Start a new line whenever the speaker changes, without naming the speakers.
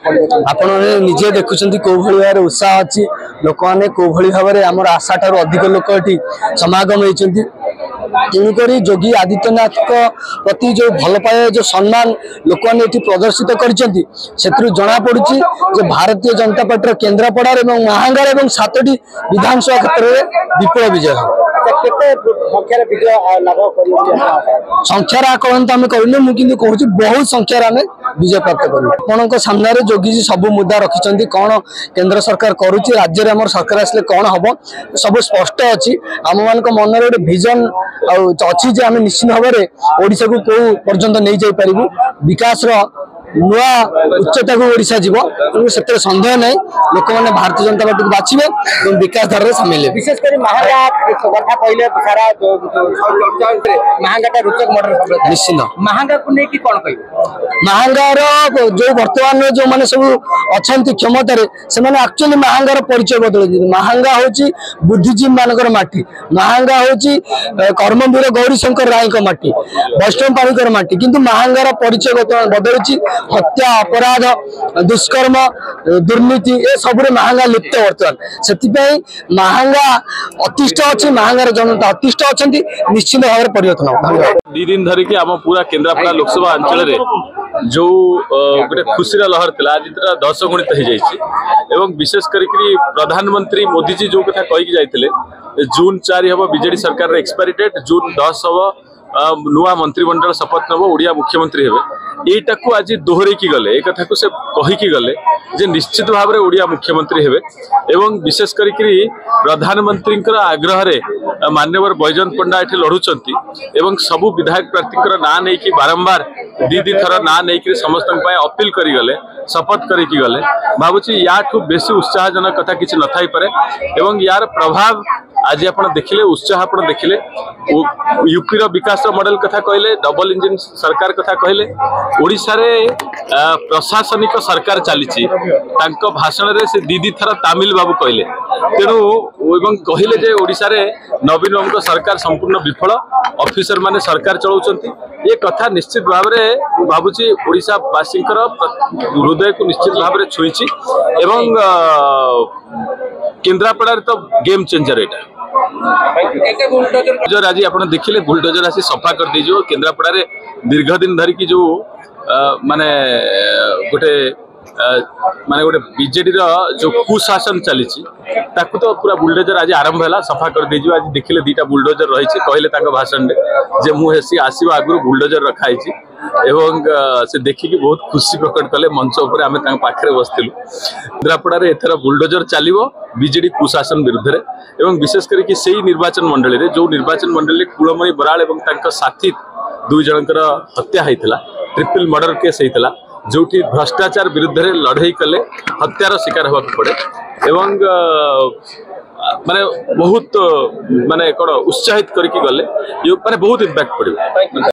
आपण निजे देखुं कौ भाव उत्साह अच्छी लोक मैंने कौ भाव में आम आशा ठार अधिक लोक ये समागम होती तेणुक योगी आदित्यनाथ प्रति जो भल पाए जो सम्मान लोक मैंने प्रदर्शित कर जना पड़ी भारतीय जनता पार्टी केन्द्रापड़ा और महांगार और 7टी विधानसभा क्षेत्र में विपुल विजय हो संख्यार आकलन तो आम कहूँ मुझे कहूँ बहुत संख्यार आम विजय प्राप्त कर सामने योगी जी सब मुद्दा रखिंट कौन केंद्र सरकार करुच्ची राज्य में सरकार आसले कौन हम सब स्पष्ट अच्छी आम मान मन गोटे विजन अच्छी आम निश्चित भाव में ओडिशा को कौ पर्यंत नहीं जाई पारिबु विकास नुआ उच्चता को ओडिशा जीव से सन्देह नहीं लोक मैंने भारतीय जनता पार्टी को बाछिबे और विकास धारा में सामिल
विशेषकर महांगा रोचक मॉडल
निश्चित
महांगा को लेकिन कौन कह
महांगार जो वर्तमान में जो मैंने सब अच्छा क्षमतार से एक्चुअली महांगार परिचय बदल महांगा हूँ बुद्धिजीवी मानकर माटी महांगा हूँ कर्मवीर गौरीशंकर राय माटी वैष्णव पाणीकर माटी किंतु महांगार परिचय बदलुची हत्या अपराध दुष्कर्म दुर्नीति ये सब महांगा लिप्त बर्तमान से महांगा अतिष्ठ अच्छी महांगार जनता अतिष्ठ अच्छा निश्चित भाव में परिवर्तन धन्यवाद
2 दिन धरिकी आम पूरा केन्द्रापड़ा लोकसभा अंचल जो गोटे खुशी लहर था आज 10 गुणित हो जाए विशेष करके प्रधानमंत्री मोदी जी जो कथा कहीकि जाते जून 4 हम बीजेडी सरकार एक्सपायरी डेट जून 10 हम नुआ मंत्रिमंडल शपथ नब ओडिया मुख्यमंत्री हे यहीटा को आज दोहरईकी गले एक कथा को से कहीकि गले जे निश्चित भाव में ओडिया मुख्यमंत्री हेबे एवं विशेष करके प्रधानमंत्री आग्रह रे मान्यवर बैजयंत पंडा ये लड़ुंट एवं सबू विधायक प्रार्थी ना नहीं कि बारंबार दी थर ना नहीं समस्त अपील करी गले शपथ करी गले भावुची या बेसी उत्साहजनक कथा किसी न थाई पारे एवं यार प्रभाव आज आप देखिले उत्साह आप देखिले यूपी रो विकास मॉडल कथा कहले डबल इंजिन सरकार कथा कहले ओडिशा रे प्रशासनिक सरकार चली भाषण रे से दीदी थर तामिल बाबू कहले तेणु एवं कहले जे ओडिशा रे नवीन बाबू सरकार संपूर्ण विफल ऑफिसर माने सरकार चलाउछंती ये कथा निश्चित भाव में भावुची ओडिशावासी हृदय को निश्चित भाव में छुईची एवं केन्द्रापड़ा तो गेम चेंजर यहाँ बुलडोजर आज आप देखिले बुलडोजर आसी सफा कर दीजिए केन्द्रापड़ा दीर्घ दिन धरिकी जो माने गोटे माने गोटे बीजेडी जो कुशासन चली तो पूरा बुलडोजर आज आरंभ है सफा कर दीजिए आज देखिले 2टा बुलडोजर रही कहले भाषण जे मुझे आसवा आगु बुलडोजर रखाई एवं से देखिकी बहुत खुशी प्रकट कले मंच उपर आम पाखे बसलु केन्द्रापड़ा एथर बुलडोजर चलो बीजेडी कुशासन विरुद्ध एवं विशेष करके से निर्वाचन मंडली रे जो निर्वाचन मंडली कुलमणि बराल एवं साथी 2 जनकर हत्या होता ट्रिपल मर्डर केस होता जो भ्रष्टाचार विरुद्ध रे लड़ई कले हत्यार शिकार होगा पड़े एवं माने बहुत माने कौन उत्साहित करके गले माने बहुत इम्पैक्ट पड़े।